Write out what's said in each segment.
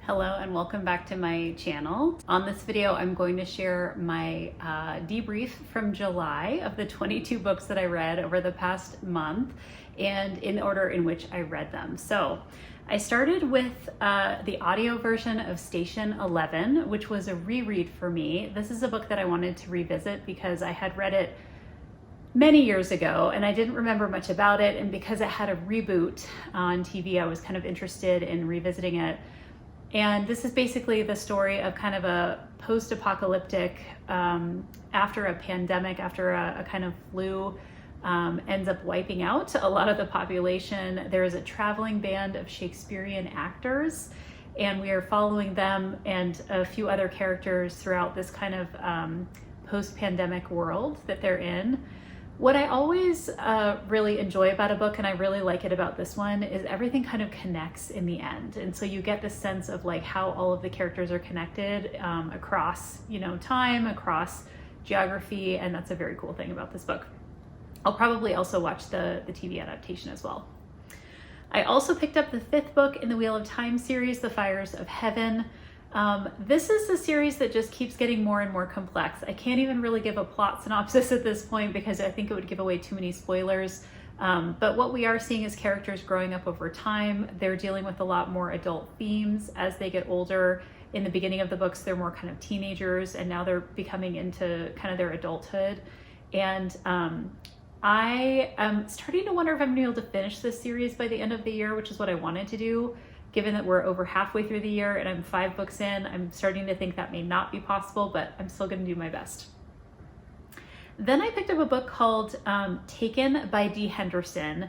Hello and welcome back to my channel. On this video, I'm going to share my debrief from July of the 22 books that I read over the past month and in the order in which I read them. So I started with the audio version of Station 11, which was a reread for me. This is a book that I wanted to revisit because I had read it many years ago and I didn't remember much about it, and because it had a reboot on TV, I was kind of interested in revisiting it. And this is basically the story of kind of a post-apocalyptic, after a pandemic, after a kind of flu ends up wiping out a lot of the population. There is a traveling band of Shakespearean actors, and we are following them and a few other characters throughout this kind of post-pandemic world that they're in. What I always really enjoy about a book, and I really like it about this one, is everything kind of connects in the end. And so you get this sense of like how all of the characters are connected across, time, across geography, and that's a very cool thing about this book. I'll probably also watch the TV adaptation as well. I also picked up the 5th book in the Wheel of Time series, The Fires of Heaven. This is a series that just keeps getting more and more complex. I can't even really give a plot synopsis at this point because I think it would give away too many spoilers. But what we are seeing is characters growing up over time. They're dealing with a lot more adult themes as they get older. In the beginning of the books, they're more kind of teenagers, and now they're becoming into kind of their adulthood. And I am starting to wonder if I'm gonna be able to finish this series by the end of the year, which is what I wanted to do. Given that we're over halfway through the year and I'm 5 books in, I'm starting to think that may not be possible, but I'm still gonna do my best. Then I picked up a book called Taken by Dee Henderson.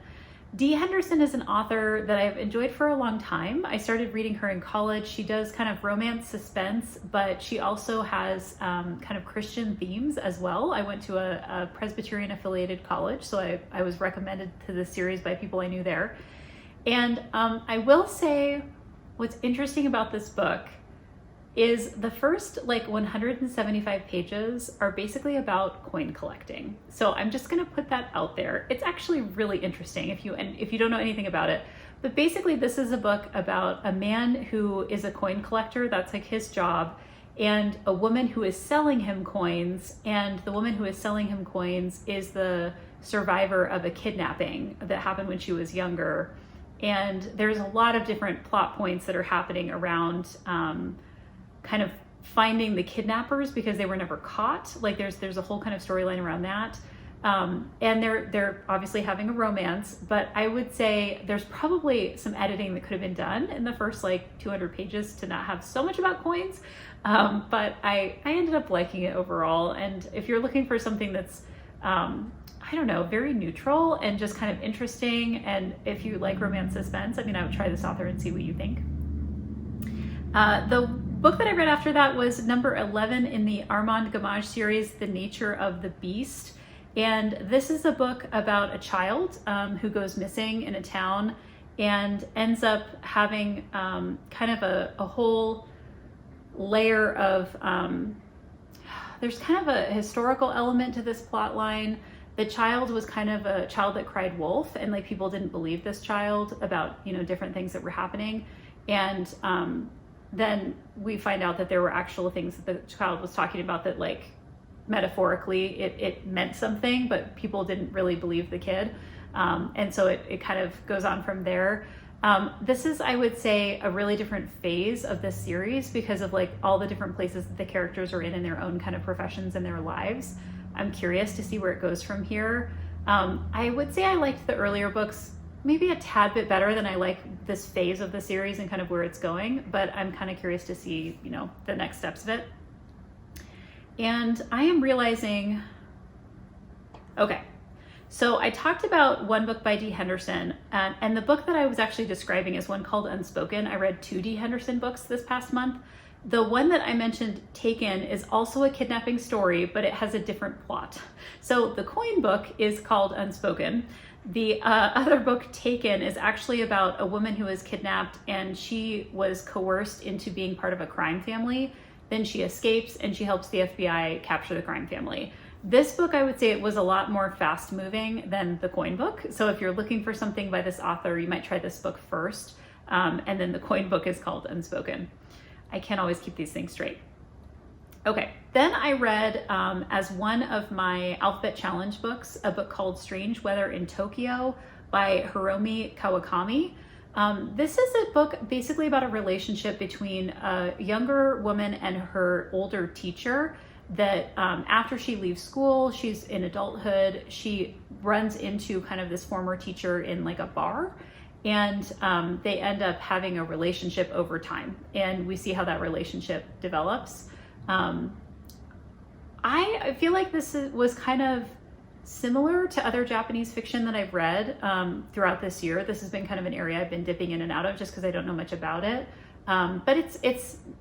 Dee Henderson is an author that I've enjoyed for a long time. I started reading her in college. She does kind of romance suspense, but she also has kind of Christian themes as well. I went to a Presbyterian affiliated college, so I was recommended to this series by people I knew there. And I will say what's interesting about this book is the first 175 pages are basically about coin collecting. So I'm just gonna put that out there. It's actually really interesting if you don't know anything about it. But basically this is a book about a man who is a coin collector, that's like his job, and a woman who is selling him coins, and the woman who is selling him coins is the survivor of a kidnapping that happened when she was younger. And there's a lot of different plot points that are happening around kind of finding the kidnappers because they were never caught. Like there's a whole kind of storyline around that. And they're obviously having a romance, but I would say there's probably some editing that could have been done in the first 200 pages to not have so much about coins. But I ended up liking it overall. And if you're looking for something that's I don't know, very neutral and just kind of interesting, and if you like romance suspense, I would try this author and see what you think. The book that I read after that was number 11 in the Armand Gamage series, The Nature of the Beast. And this is a book about a child who goes missing in a town and ends up having kind of a whole layer of, there's kind of a historical element to this plot line. The child was kind of a child that cried wolf, and people didn't believe this child about different things that were happening. And then we find out that there were actual things that the child was talking about that metaphorically it meant something, but people didn't really believe the kid. And so it kind of goes on from there. This is, I would say, a really different phase of this series because of all the different places that the characters are in their own kind of professions and their lives. I'm curious to see where it goes from here. I would say I liked the earlier books maybe a tad bit better than I like this phase of the series and kind of where it's going, but I'm kind of curious to see, the next steps of it. And I am realizing, okay, so I talked about one book by Dee Henderson, and the book that I was actually describing is one called Unspoken. I read 2 Dee Henderson books this past month. The one that I mentioned, Taken, is also a kidnapping story, but it has a different plot. So the coin book is called Unspoken. The other book, Taken, is actually about a woman who was kidnapped and she was coerced into being part of a crime family. Then she escapes and she helps the FBI capture the crime family. This book, I would say, it was a lot more fast moving than the coin book. So if you're looking for something by this author, you might try this book first. And then the coin book is called Unspoken. I can't always keep these things straight. Okay, then I read as one of my Alphabet Challenge books, a book called Strange Weather in Tokyo by Hiromi Kawakami. This is a book basically about a relationship between a younger woman and her older teacher that after she leaves school, she's in adulthood, she runs into kind of this former teacher in like a bar, and they end up having a relationship over time, and we see how that relationship develops. I feel like this was kind of similar to other Japanese fiction that I've read throughout this year. This has been kind of an area I've been dipping in and out of just because I don't know much about it. But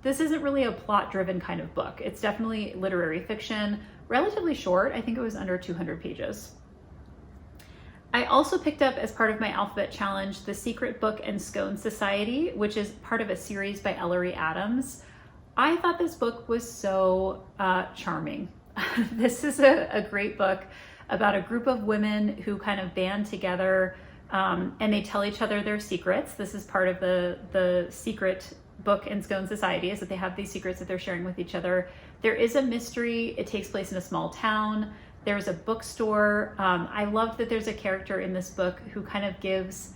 this isn't really a plot-driven kind of book. It's definitely literary fiction, relatively short. I think it was under 200 pages. I also picked up, as part of my Alphabet Challenge, The Secret Book and Scone Society, which is part of a series by Ellery Adams. I thought this book was so charming. This is a great book about a group of women who kind of band together and they tell each other their secrets. This is part of the Secret Book and Scone Society, is that they have these secrets that they're sharing with each other. There is a mystery. It takes place in a small town. There's a bookstore. I love that there's a character in this book who kind of gives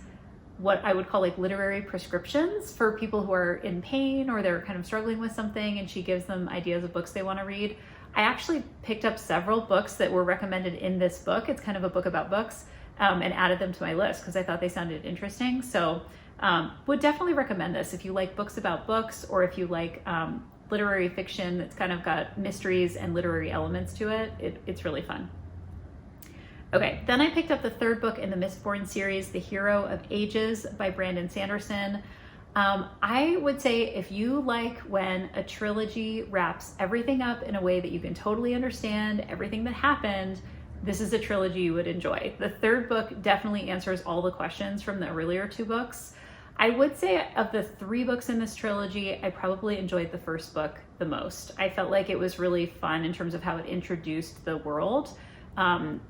what I would call like literary prescriptions for people who are in pain or they're kind of struggling with something, and she gives them ideas of books they want to read. I actually picked up several books that were recommended in this book. It's kind of a book about books, and added them to my list because I thought they sounded interesting. So would definitely recommend this if you like books about books, or if you like literary fiction that's kind of got mysteries and literary elements to it. It's really fun. Okay, then I picked up the third book in the Mistborn series, The Hero of Ages by Brandon Sanderson. I would say if you like when a trilogy wraps everything up in a way that you can totally understand everything that happened, this is a trilogy you would enjoy. The third book definitely answers all the questions from the earlier two books. I would say of the three books in this trilogy, I probably enjoyed the first book the most. I felt like it was really fun in terms of how it introduced the world.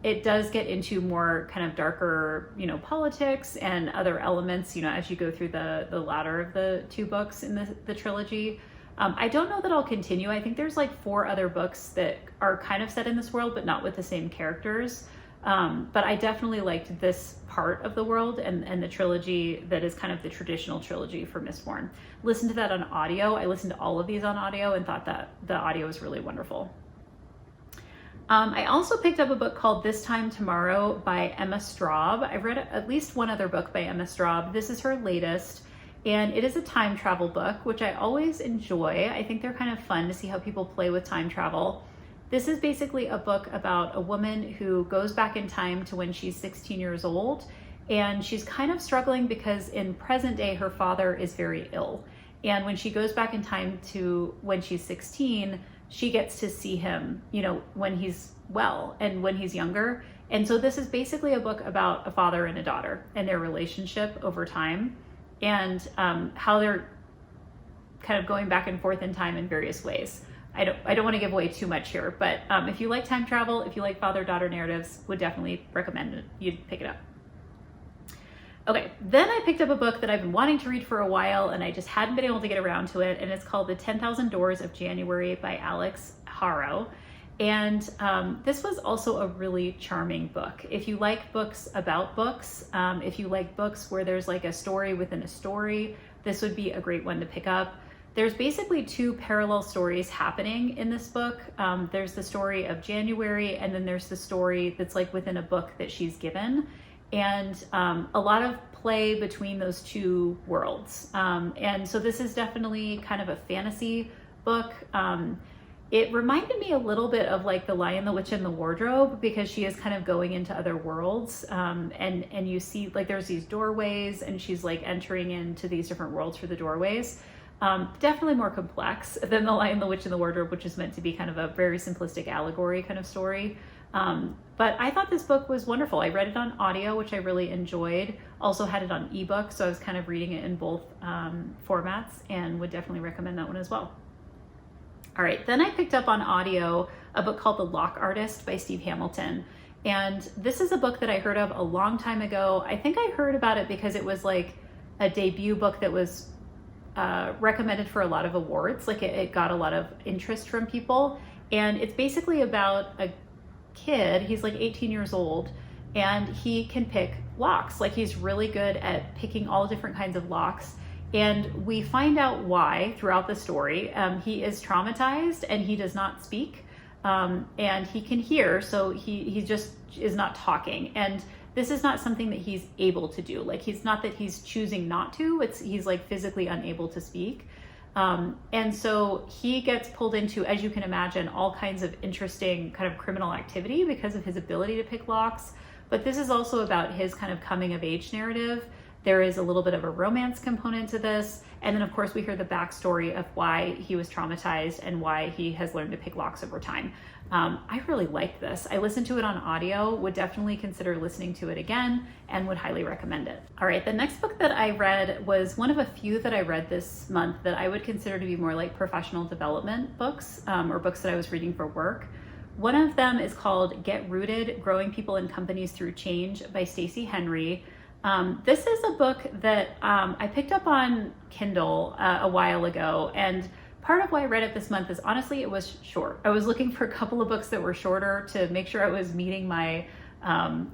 It does get into more kind of darker, politics and other elements, as you go through the latter of the two books in the trilogy. I don't know that I'll continue. I think there's like 4 other books that are kind of set in this world, but not with the same characters. But I definitely liked this part of the world and the trilogy that is kind of the traditional trilogy for Mistborn. Listen to that on audio. I listened to all of these on audio and thought that the audio was really wonderful. I also picked up a book called This Time Tomorrow by Emma Straub. I've read at least one other book by Emma Straub. This is her latest, and it is a time travel book, which I always enjoy. I think they're kind of fun to see how people play with time travel. This is basically a book about a woman who goes back in time to when she's 16 years old, and she's kind of struggling because in present day, her father is very ill. And when she goes back in time to when she's 16, she gets to see him, when he's well and when he's younger. And so this is basically a book about a father and a daughter and their relationship over time, and how they're kind of going back and forth in time in various ways. I don't want to give away too much here, but if you like time travel, if you like father-daughter narratives, would definitely recommend it. You'd pick it up. Okay, then I picked up a book that I've been wanting to read for a while, and I just hadn't been able to get around to it, and it's called The 10,000 Doors of January by Alex Haro. And this was also a really charming book. If you like books about books, if you like books where there's like a story within a story, this would be a great one to pick up. There's basically 2 parallel stories happening in this book. There's the story of January, and then there's the story that's like within a book that she's given. And a lot of play between those 2 worlds. And so this is definitely kind of a fantasy book. It reminded me a little bit of like The Lion, the Witch, and the Wardrobe, because she is kind of going into other worlds. And you see like there's these doorways, and she's like entering into these different worlds through the doorways. Definitely more complex than The Lion, the Witch, and the Wardrobe, which is meant to be kind of a very simplistic allegory kind of story. But I thought this book was wonderful. I read it on audio, which I really enjoyed. Also had it on ebook, so I was kind of reading it in both formats, and would definitely recommend that one as well. All right, then I picked up on audio a book called The Lock Artist by Steve Hamilton. And this is a book that I heard of a long time ago. I think I heard about it because it was like a debut book that was recommended for a lot of awards. Like it got a lot of interest from people. And it's basically about a kid, he's like 18 years old, and he can pick locks. Like he's really good at picking all different kinds of locks. And we find out why throughout the story. He is traumatized and he does not speak, and he can hear, so he just is not talking. And this is not something that he's able to do. Like he's not that he's choosing not to, he's like physically unable to speak. And so he gets pulled into, as you can imagine, all kinds of interesting kind of criminal activity because of his ability to pick locks. But this is also about his kind of coming of age narrative. There is a little bit of a romance component to this. And then of course we hear the backstory of why he was traumatized and why he has learned to pick locks over time. I really liked this. I listened to it on audio, would definitely consider listening to it again, and would highly recommend it. All right, the next book that I read was one of a few that I read this month that I would consider to be more like professional development books, or books that I was reading for work. One of them is called Get Rooted: Growing People and Companies Through Change by Stacey Henry. This is a book that I picked up on Kindle a while ago, and part of why I read it this month is honestly it was short. I was looking for a couple of books that were shorter to make sure I was meeting my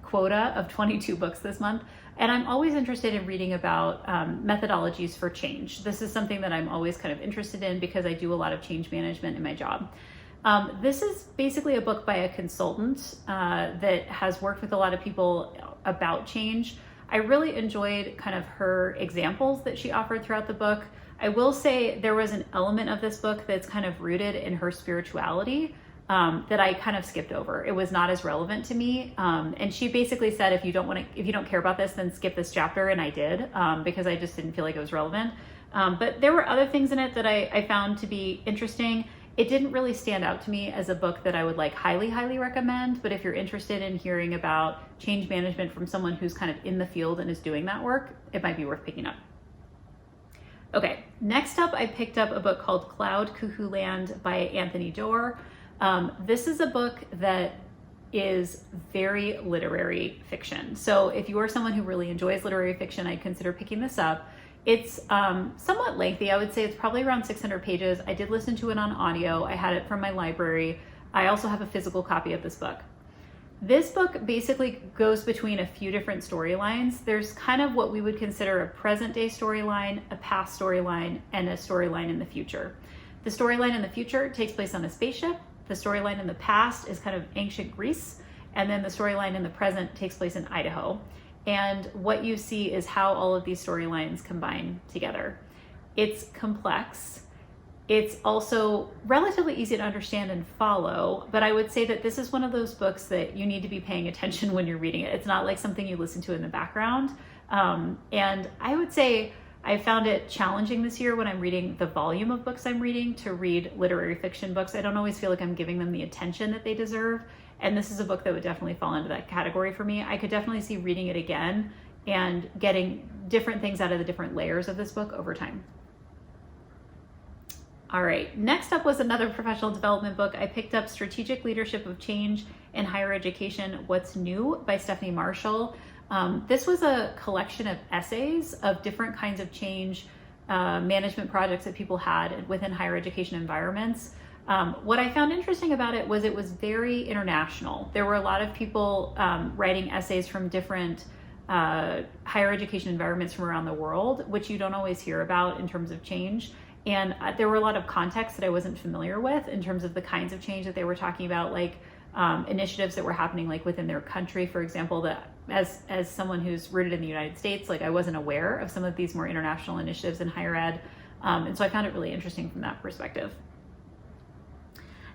quota of 22 books this month. And I'm always interested in reading about methodologies for change. This is something that I'm always kind of interested in because I do a lot of change management in my job. This is basically a book by a consultant that has worked with a lot of people about change. I really enjoyed kind of her examples that she offered throughout the book. I will say there was an element of this book that's kind of rooted in her spirituality that I kind of skipped over. It was not as relevant to me. And she basically said, if you don't care about this, then skip this chapter. And I did, because I just didn't feel like it was relevant. But there were other things in it that I found to be interesting. It didn't really stand out to me as a book that I would like highly, highly recommend. But if you're interested in hearing about change management from someone who's kind of in the field and is doing that work, it might be worth picking up. Okay, next up, I picked up a book called Cloud Cuckoo Land by Anthony Doerr. This is a book that is very literary fiction. So if you are someone who really enjoys literary fiction, I'd consider picking this up. It's somewhat lengthy. I would say it's probably around 600 pages. I did listen to it on audio. I had it from my library. I also have a physical copy of this book. This book basically goes between a few different storylines. There's kind of what we would consider a present day storyline, a past storyline, and a storyline in the future. The storyline in the future takes place on a spaceship. The storyline in the past is kind of ancient Greece. And then the storyline in the present takes place in Idaho. And what you see is how all of these storylines combine together. It's complex. It's also relatively easy to understand and follow, but I would say that this is one of those books that you need to be paying attention when you're reading it. It's not like something you listen to in the background. And I would say I found it challenging this year when I'm reading the volume of books I'm reading to read literary fiction books. I don't always feel like I'm giving them the attention that they deserve. And this is a book that would definitely fall into that category for me. I could definitely see reading it again and getting different things out of the different layers of this book over time. All right, next up was another professional development book. I picked up Strategic Leadership of Change in Higher Education, What's New by Stephanie Marshall. This was a collection of essays of different kinds of change management projects that people had within higher education environments. What I found interesting about it was very international. There were a lot of people writing essays from different higher education environments from around the world, which you don't always hear about in terms of change. And there were a lot of contexts that I wasn't familiar with in terms of the kinds of change that they were talking about, like initiatives that were happening like within their country, for example, that as someone who's rooted in the United States, like I wasn't aware of some of these more international initiatives in higher ed. And so I found it really interesting from that perspective.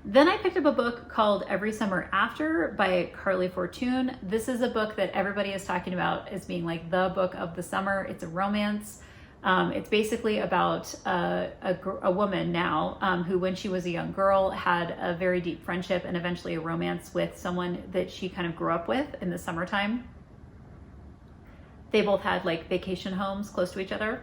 Then I picked up a book called Every Summer After by Carly Fortune. This is a book that everybody is talking about as being like the book of the summer. It's a romance. It's basically about a woman now who, when she was a young girl, had a very deep friendship and eventually a romance with someone that she kind of grew up with in the summertime. They both had like vacation homes close to each other.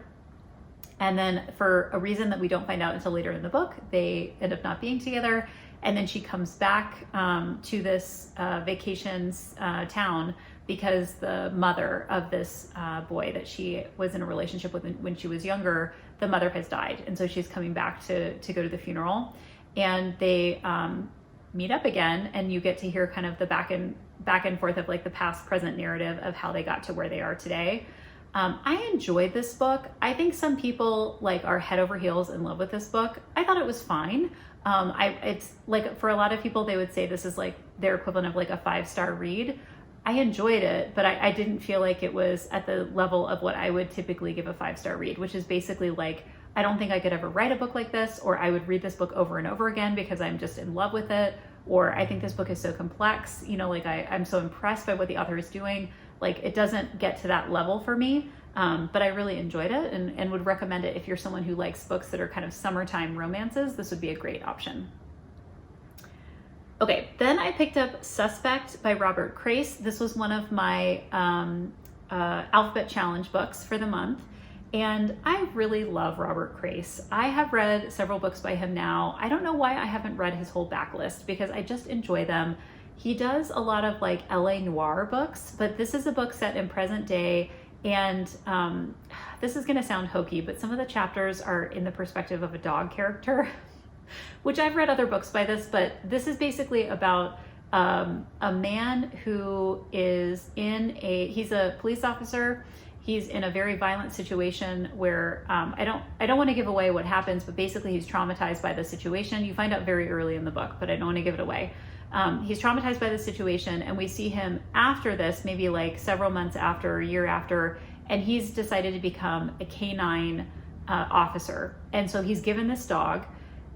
And then for a reason that we don't find out until later in the book, they end up not being together. And then she comes back to this vacations town because the mother of this boy that she was in a relationship with when she was younger, the mother has died. And so she's coming back to go to the funeral, and they meet up again, and you get to hear kind of the back and forth of like the past present narrative of how they got to where they are today. I enjoyed this book. I think some people like are head over heels in love with this book. I thought it was fine. It's like, for a lot of people, they would say this is like their equivalent of like a 5-star read. I enjoyed it, but I didn't feel like it was at the level of what I would typically give a 5-star read, which is basically like, I don't think I could ever write a book like this, or I would read this book over and over again because I'm just in love with it, or I think this book is so complex, you know, like I'm so impressed by what the author is doing. Like, it doesn't get to that level for me, but I really enjoyed it and would recommend it if you're someone who likes books that are kind of summertime romances. This would be a great option. Okay, then I picked up Suspect by Robert Crace. This was one of my Alphabet Challenge books for the month, and I really love Robert Crace. I have read several books by him now. I don't know why I haven't read his whole backlist, because I just enjoy them. He does a lot of like LA noir books, but this is a book set in present day, and this is gonna sound hokey, but some of the chapters are in the perspective of a dog character, which I've read other books by this, but this is basically about a man who is he's a police officer. He's in a very violent situation where I don't want to give away what happens, but basically he's traumatized by the situation. You find out very early in the book, but I don't want to give it away. He's traumatized by the situation, and we see him after this, maybe like several months after, a year after, and he's decided to become a canine officer. And so he's given this dog.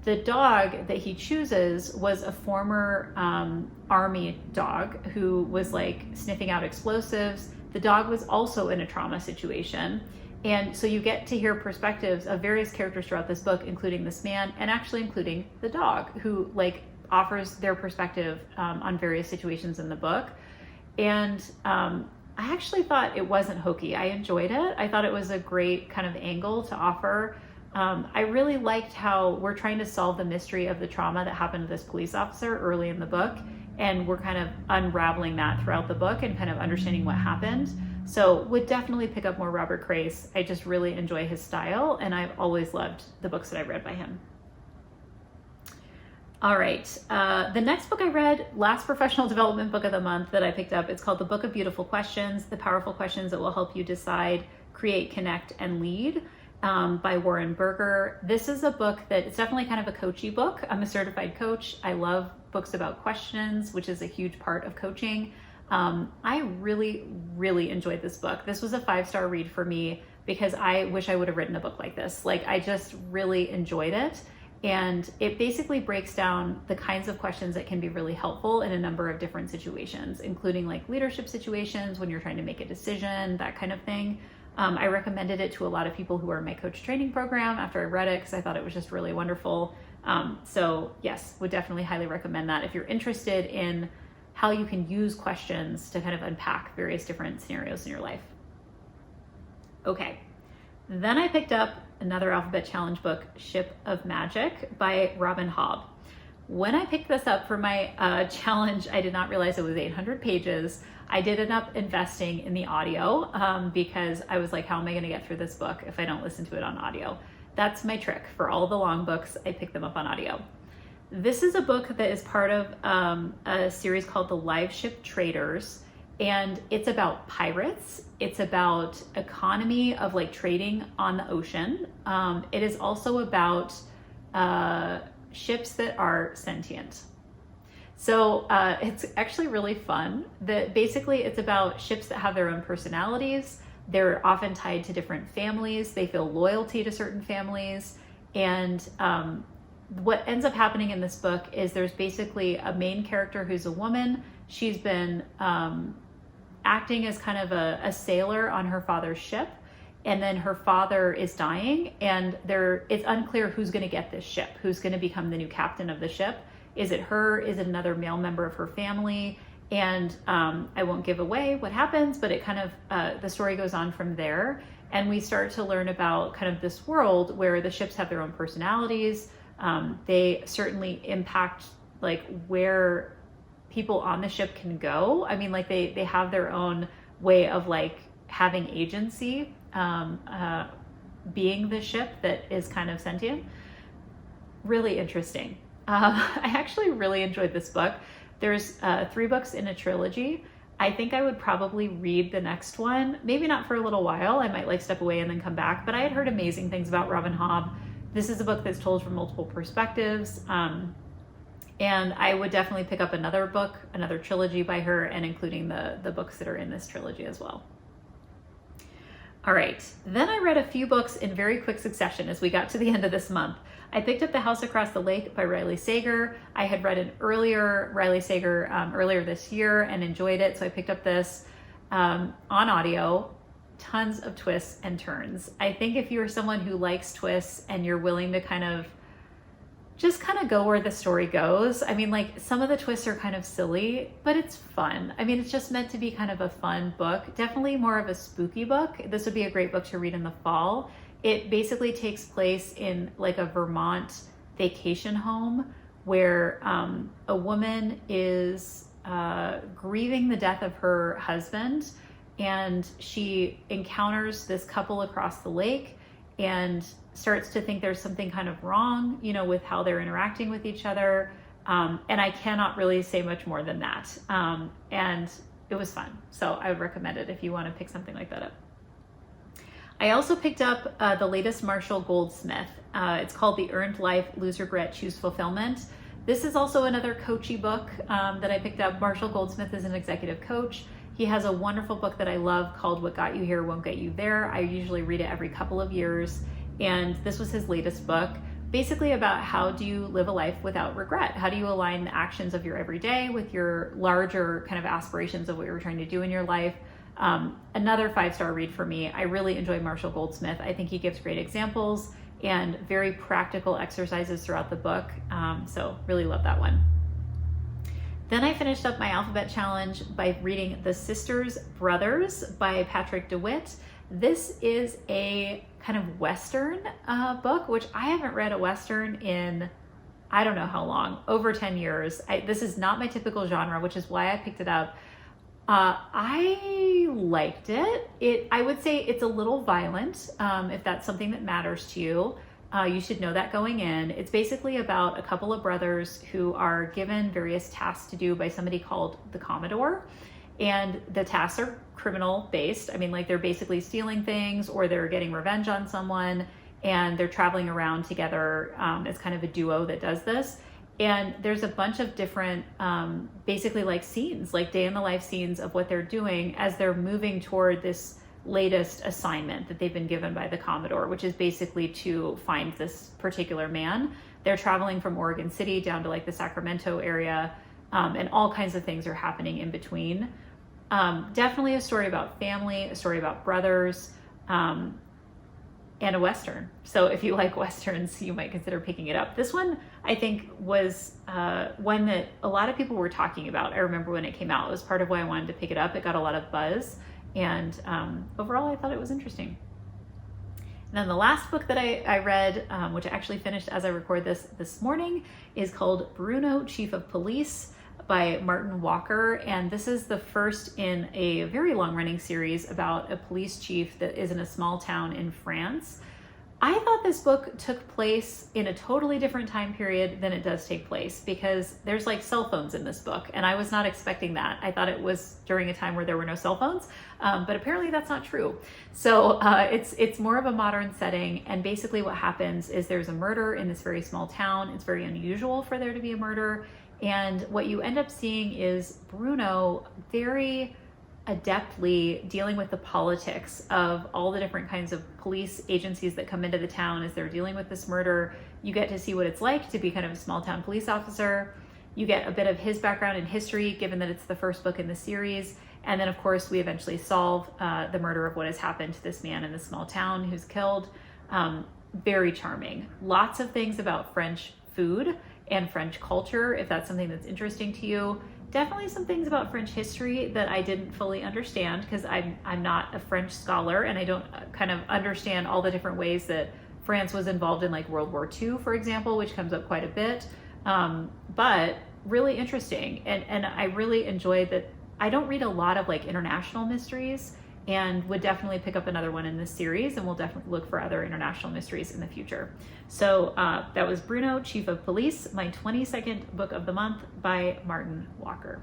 The dog that he chooses was a former army dog who was like sniffing out explosives. The dog was also in a trauma situation. And so you get to hear perspectives of various characters throughout this book, including this man, and actually including the dog, who like offers their perspective on various situations in the book. And I actually thought it wasn't hokey. I enjoyed it. I thought it was a great kind of angle to offer. I really liked how we're trying to solve the mystery of the trauma that happened to this police officer early in the book, and we're kind of unraveling that throughout the book and kind of understanding what happened. So would definitely pick up more Robert Crace. I just really enjoy his style, and I've always loved the books that I've read by him. All right, the next book I read, last professional development book of the month that I picked up, it's called The Book of Beautiful Questions, The Powerful Questions That Will Help You Decide, Create, Connect, and Lead, by Warren Berger. This is a book that it's definitely kind of a coachy book. I'm a certified coach. I love books about questions, which is a huge part of coaching. I really, really enjoyed this book. This was a 5-star read for me because I wish I would have written a book like this. Like, I just really enjoyed it. And it basically breaks down the kinds of questions that can be really helpful in a number of different situations, including like leadership situations, when you're trying to make a decision, that kind of thing. I recommended it to a lot of people who are in my coach training program after I read it, because I thought it was just really wonderful. So yes, would definitely highly recommend that if you're interested in how you can use questions to kind of unpack various different scenarios in your life. Okay, then I picked up another Alphabet Challenge book, Ship of Magic by Robin Hobb. When I picked this up for my challenge, I did not realize it was 800 pages. I did end up investing in the audio because I was like, how am I going to get through this book if I don't listen to it on audio? That's my trick. For all the long books, I pick them up on audio. This is a book that is part of a series called The Live Ship Traders, and it's about pirates. It's about economy of like trading on the ocean. It is also about ships that are sentient. So it's actually really fun. Basically, it's about ships that have their own personalities. They're often tied to different families. They feel loyalty to certain families. And what ends up happening in this book is there's basically a main character who's a woman. She's been acting as kind of a sailor on her father's ship. And then her father is dying, and it's unclear who's going to get this ship, who's going to become the new captain of the ship. Is it her? Is it another male member of her family? And I won't give away what happens, but it kind of, the story goes on from there. And we start to learn about kind of this world where the ships have their own personalities. They certainly impact like where people on the ship can go. I mean, like they have their own way of like having agency, being the ship that is kind of sentient. Really interesting. I actually really enjoyed this book. There's 3 books in a trilogy. I think I would probably read the next one, maybe not for a little while. I might like step away and then come back, but I had heard amazing things about Robin Hobb. This is a book that's told from multiple perspectives. And I would definitely pick up another book, another trilogy by her, and including the books that are in this trilogy as well. All right, then I read a few books in very quick succession as we got to the end of this month. I picked up The House Across the Lake by Riley Sager. I had read an earlier Riley Sager earlier this year and enjoyed it, so I picked up this on audio. Tons of twists and turns. I think if you're someone who likes twists and you're willing to kind of go where the story goes. I mean, like some of the twists are kind of silly, but it's fun. I mean, it's just meant to be kind of a fun book. Definitely more of a spooky book. This would be a great book to read in the fall. It basically takes place in like a Vermont vacation home where a woman is grieving the death of her husband, and she encounters this couple across the lake and starts to think there's something kind of wrong, you know, with how they're interacting with each other. And I cannot really say much more than that. And it was fun. So I would recommend it if you want to pick something like that up. I also picked up the latest Marshall Goldsmith. It's called The Earned Life, Lose Regret, Choose Fulfillment. This is also another coachy book that I picked up. Marshall Goldsmith is an executive coach. He has a wonderful book that I love called What Got You Here Won't Get You There. I usually read it every couple of years. And this was his latest book, basically about how do you live a life without regret? How do you align the actions of your everyday with your larger kind of aspirations of what you're trying to do in your life? Another 5-star read for me. I really enjoy Marshall Goldsmith. I think he gives great examples and very practical exercises throughout the book. So really love that one. Then I finished up my alphabet challenge by reading The Sisters Brothers by Patrick DeWitt. This is a kind of Western book, which I haven't read a Western in, I don't know how long, over 10 years. This is not my typical genre, which is why I picked it up. I liked it. I would say it's a little violent, if that's something that matters to you. You should know that going in. It's basically about a couple of brothers who are given various tasks to do by somebody called the Commodore. And the tasks are criminal based. I mean, like they're basically stealing things or they're getting revenge on someone, and they're traveling around together as kind of a duo that does this. And there's a bunch of different, basically like scenes, like day in the life scenes of what they're doing as they're moving toward this latest assignment that they've been given by the Commodore, which is basically to find this particular man. They're traveling from Oregon City down to like the Sacramento area, and all kinds of things are happening in between. Definitely a story about family, a story about brothers, and a Western. So if you like Westerns, you might consider picking it up. This one, I think, was one that a lot of people were talking about. I remember when it came out. It was part of why I wanted to pick it up. It got a lot of buzz, and overall, I thought it was interesting. And then the last book that I read, which I actually finished as I record this morning, is called Bruno, Chief of Police by Martin Walker. And this is the first in a very long-running series about a police chief that is in a small town in France. I thought this book took place in a totally different time period than it does take place, because there's like cell phones in this book, and I was not expecting that. I thought it was during a time where there were no cell phones, but apparently that's not true. So it's more of a modern setting, and basically what happens is there's a murder in this very small town. It's very unusual for there to be a murder, and what you end up seeing is Bruno very adeptly dealing with the politics of all the different kinds of police agencies that come into the town as they're dealing with this murder. You get to see what it's like to be kind of a small town police officer. You get a bit of his background in history, given that it's the first book in the series. And then of course we eventually solve the murder of what has happened to this man in this small town who's killed. Very charming. Lots of things about French food and French culture, if that's something that's interesting to you. Definitely some things about French history that I didn't fully understand, because I'm not a French scholar, and I don't kind of understand all the different ways that France was involved in like World War II, for example, which comes up quite a bit. But really interesting. And I really enjoyed that. I don't read a lot of like international mysteries, and would definitely pick up another one in this series, and we'll definitely look for other international mysteries in the future. So that was Bruno, Chief of Police, my 22nd book of the month by Martin Walker.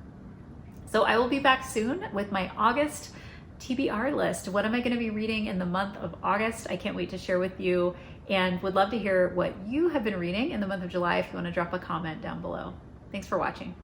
So I will be back soon with my August TBR list. What am I going to be reading in the month of August? I can't wait to share with you, and would love to hear what you have been reading in the month of July if you want to drop a comment down below. Thanks for watching.